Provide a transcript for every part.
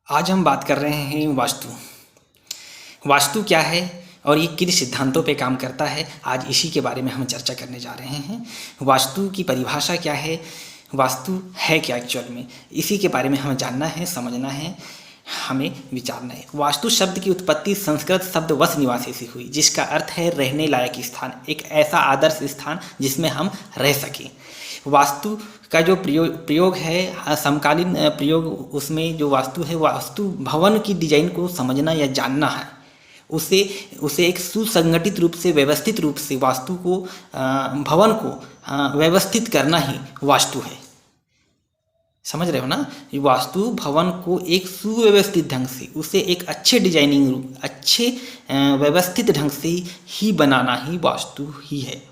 आज हम बात कर रहे हैं वास्तु। वास्तु क्या है और ये किन सिद्धांतों पे काम करता है, आज इसी के बारे में हम चर्चा करने जा रहे हैं। वास्तु की परिभाषा क्या है, वास्तु है क्या एक्चुअल में, इसी के बारे में हमें जानना है, समझना है, हमें विचारना है। वास्तु शब्द की उत्पत्ति संस्कृत शब्द वस निवासी से हुई, जिसका अर्थ है रहने लायक स्थान, एक ऐसा आदर्श स्थान जिसमें हम रह सकें। वास्तु का जो प्रयोग है, समकालीन प्रयोग, उसमें जो वास्तु है, वास्तु भवन की डिजाइन को समझना या जानना है। उसे एक सुसंगठित रूप से, व्यवस्थित रूप से वास्तु को, भवन को व्यवस्थित करना ही वास्तु है। समझ रहे हो ना? वास्तु भवन को एक सुव्यवस्थित ढंग से, उसे एक अच्छे डिजाइनिंग रूप, अच्छे व्यवस्थित ढंग से ही बनाना ही वास्तु ही है।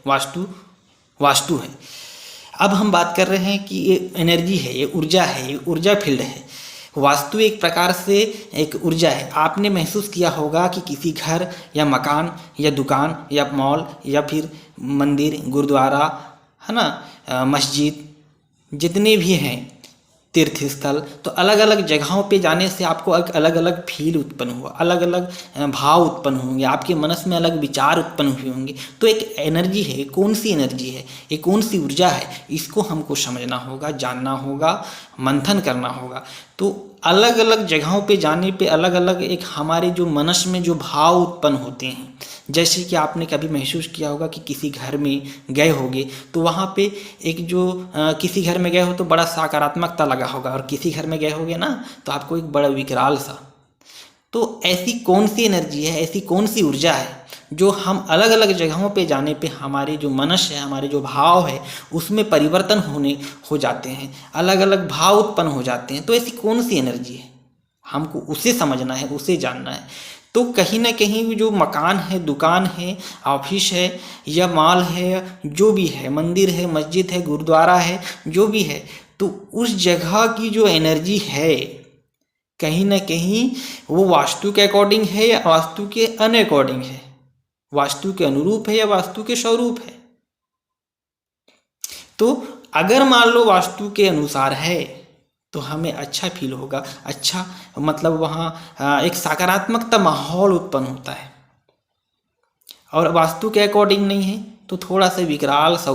वास्तु है। अब हम बात कर रहे हैं कि ये एनर्जी है, ये ऊर्जा है, ये ऊर्जा फील्ड है। वास्तु एक प्रकार से एक ऊर्जा है। आपने महसूस किया होगा कि किसी घर या मकान या दुकान या मॉल या फिर मंदिर, गुरुद्वारा, है ना, मस्जिद, जितने भी हैं तीर्थ स्थल, तो अलग अलग जगहों पे जाने से आपको एक अलग अलग फील उत्पन्न हुआ, अलग अलग भाव उत्पन्न होंगे, आपके मनस में अलग विचार उत्पन्न हुए होंगे। तो एक एनर्जी है, कौन सी एनर्जी है, ये कौन सी ऊर्जा है, इसको हमको समझना होगा, जानना होगा, मंथन करना होगा। तो अलग अलग जगहों पे जाने पे अलग अलग एक हमारे जो मनस में जो भाव उत्पन्न होते हैं। जैसे कि आपने कभी महसूस किया होगा कि किसी घर में गए होगे तो वहाँ पे एक जो किसी घर में गए हो तो बड़ा सकारात्मकता लगा होगा, और किसी घर में गए होगे ना तो आपको एक बड़ा विकराल सा। तो ऐसी कौन सी एनर्जी है, ऐसी कौन सी ऊर्जा है जो हम अलग अलग जगहों पे जाने पे हमारे जो मनस है, हमारे जो भाव है, उसमें परिवर्तन हो जाते हैं, अलग अलग भाव उत्पन्न हो जाते हैं। तो ऐसी कौन सी एनर्जी है, हमको उसे समझना है, उसे जानना है। तो कहीं ना कहीं जो मकान है, दुकान है, ऑफिस है या मॉल है, जो भी है, मंदिर है, मस्जिद है, गुरुद्वारा है, जो भी है, तो उस जगह की जो एनर्जी है कहीं ना कहीं वो वास्तु के अकॉर्डिंग है या वास्तु के अनअकॉर्डिंग है, वास्तु के अनुरूप है या वास्तु के स्वरूप है। तो अगर मान लो वास्तु के अनुसार है तो हमें अच्छा फील होगा, अच्छा मतलब वहाँ एक सकारात्मकता माहौल उत्पन्न होता है। और वास्तु के अकॉर्डिंग नहीं है तो थोड़ा सा विकराल सा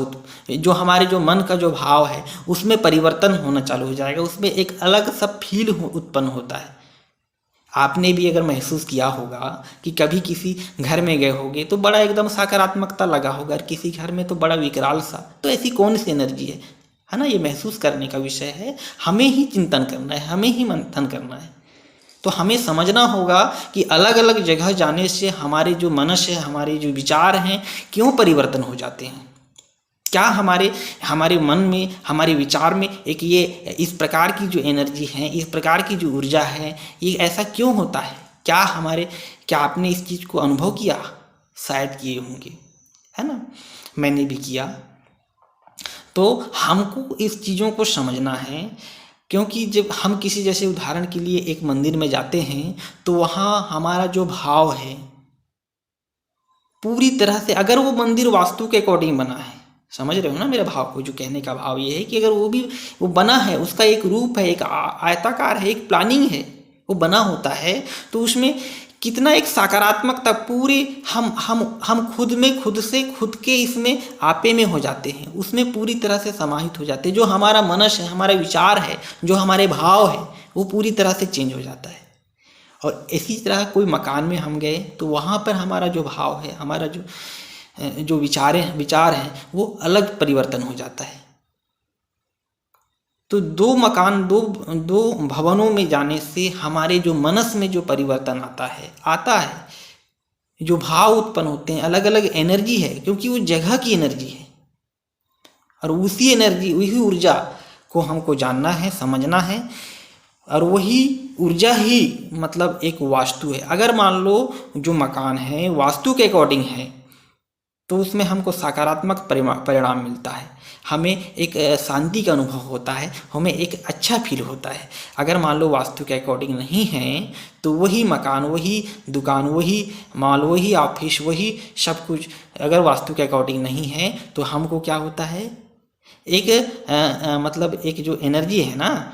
जो हमारे जो मन का जो भाव है उसमें परिवर्तन होना चालू हो जाएगा, उसमें एक अलग सा फील उत्पन्न होता है। आपने भी अगर महसूस किया होगा कि कभी किसी घर में गए होगे तो बड़ा एकदम सकारात्मकता लगा होगा, और किसी घर में तो बड़ा विकराल सा। तो ऐसी कौन सी एनर्जी है ना? ये महसूस करने का विषय है, हमें ही चिंतन करना है, हमें ही मंथन करना है। तो हमें समझना होगा कि अलग अलग जगह जाने से हमारे जो मनस है, हमारे जो विचार हैं, क्यों परिवर्तन हो जाते हैं। क्या हमारे मन में, हमारे विचार में एक ये इस प्रकार की जो एनर्जी है, इस प्रकार की जो ऊर्जा है, ये ऐसा क्यों होता है? क्या आपने इस चीज़ को अनुभव किया? शायद किए होंगे, है ना? मैंने भी किया। तो हमको इस चीज़ों को समझना है, क्योंकि जब हम किसी, जैसे उदाहरण के लिए एक मंदिर में जाते हैं तो वहाँ हमारा जो भाव है पूरी तरह से, अगर वो मंदिर वास्तु के अकॉर्डिंग बना है, समझ रहे हो ना मेरे भाव को? जो कहने का भाव ये है कि अगर वो बना है, उसका एक रूप है, एक आयताकार है, एक प्लानिंग है, वो बना होता है, तो उसमें कितना एक सकारात्मकता पूरी हम खुद के इसमें आपे में हो जाते हैं, उसमें पूरी तरह से समाहित हो जाते हैं। जो हमारा मनस है, हमारा विचार है, जो हमारे भाव है, वो पूरी तरह से चेंज हो जाता है। और इसी तरह कोई मकान में हम गए तो वहाँ पर हमारा जो भाव है, हमारा जो विचार हैं वो अलग परिवर्तन हो जाता है। तो दो भवनों में जाने से हमारे जो मनस में जो परिवर्तन आता है, जो भाव उत्पन्न होते हैं, अलग अलग एनर्जी है, क्योंकि वो जगह की एनर्जी है। और उसी एनर्जी, वही ऊर्जा को हमको जानना है, समझना है, और वही ऊर्जा ही मतलब एक वास्तु है। अगर मान लो जो मकान है वास्तु के अकॉर्डिंग है तो उसमें हमको सकारात्मक परिणाम मिलता है, हमें एक शांति का अनुभव होता है, हमें एक अच्छा फील होता है। अगर मान लो वास्तु के अकॉर्डिंग नहीं है तो वही मकान, वही दुकान, वही मॉल, वही ऑफिस, वही सब कुछ अगर वास्तु के अकॉर्डिंग नहीं है तो हमको क्या होता है, एक मतलब एक जो एनर्जी है ना,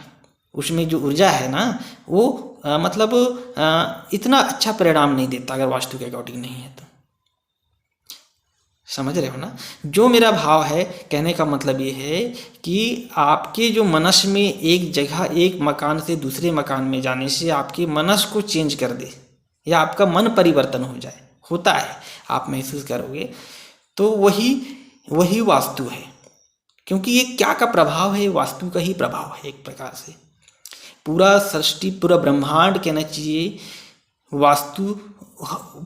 उसमें जो ऊर्जा है ना, वो मतलब इतना अच्छा परिणाम नहीं देता अगर वास्तु के अकॉर्डिंग नहीं है तो। समझ रहे हो ना? जो मेरा भाव है, कहने का मतलब ये है कि आपके जो मनस में एक जगह, एक मकान से दूसरे मकान में जाने से आपके मनस को चेंज कर दे या आपका मन परिवर्तन हो जाए, होता है, आप महसूस करोगे, तो वही वास्तु है। क्योंकि ये क्या का प्रभाव है? वास्तु का ही प्रभाव है एक प्रकार से। पूरा सृष्टि, पूरा ब्रह्मांड कहना चाहिए, वास्तु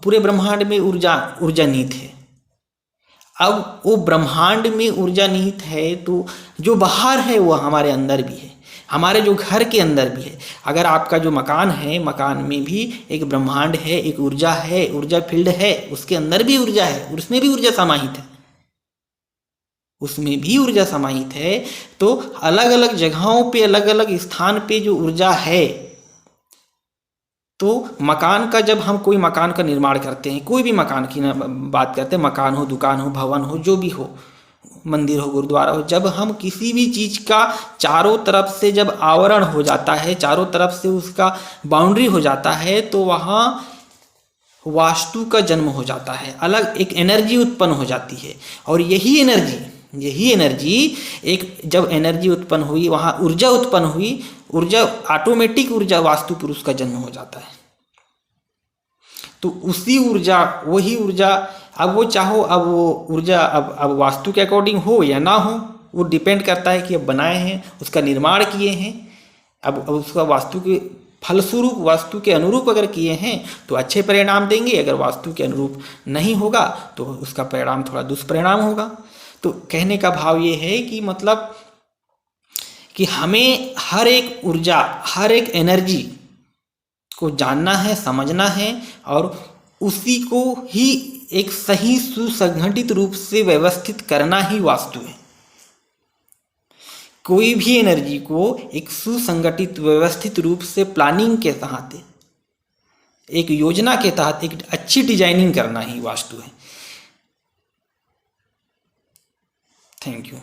पूरे ब्रह्मांड में ऊर्जा निहित है। अब वो ब्रह्मांड में ऊर्जा निहित है तो जो बाहर है वो हमारे अंदर भी है, हमारे जो घर के अंदर भी है। अगर आपका जो मकान है, मकान में भी एक ब्रह्मांड है, एक ऊर्जा है, ऊर्जा फील्ड है, उसके अंदर भी ऊर्जा है, उसमें भी ऊर्जा समाहित है, उसमें भी ऊर्जा समाहित है। तो अलग अलग जगहों पे, अलग अलग स्थान पे जो ऊर्जा है, तो मकान का, जब हम कोई मकान का निर्माण करते हैं, कोई भी मकान की बात करते हैं, मकान हो, दुकान हो, भवन हो, जो भी हो, मंदिर हो, गुरुद्वारा हो, जब हम किसी भी चीज़ का चारों तरफ से जब आवरण हो जाता है, चारों तरफ से उसका बाउंड्री हो जाता है, तो वहाँ वास्तु का जन्म हो जाता है, अलग एक एनर्जी उत्पन्न हो जाती है। और यही एनर्जी एक, जब एनर्जी उत्पन्न हुई, वहाँ ऊर्जा उत्पन्न हुई, ऊर्जा, ऑटोमेटिक ऊर्जा, वास्तु पुरुष का जन्म हो जाता है। तो उसी ऊर्जा, वही ऊर्जा, अब वो चाहो, अब वो ऊर्जा अब वास्तु के अकॉर्डिंग हो या ना हो, वो डिपेंड करता है कि अब बनाए हैं, उसका निर्माण किए हैं, अब उसका वास्तु के फलस्वरूप, वास्तु के अनुरूप अगर किए हैं तो अच्छे परिणाम देंगे, अगर वास्तु के अनुरूप नहीं होगा तो उसका परिणाम थोड़ा दुष्परिणाम होगा। तो कहने का भाव ये है कि मतलब कि हमें हर एक ऊर्जा, हर एक एनर्जी को जानना है, समझना है, और उसी को ही एक सही सुसंगठित रूप से व्यवस्थित करना ही वास्तु है। कोई भी एनर्जी को एक सुसंगठित, व्यवस्थित रूप से प्लानिंग के तहत, एक योजना के तहत, एक अच्छी डिजाइनिंग करना ही वास्तु है। Thank you.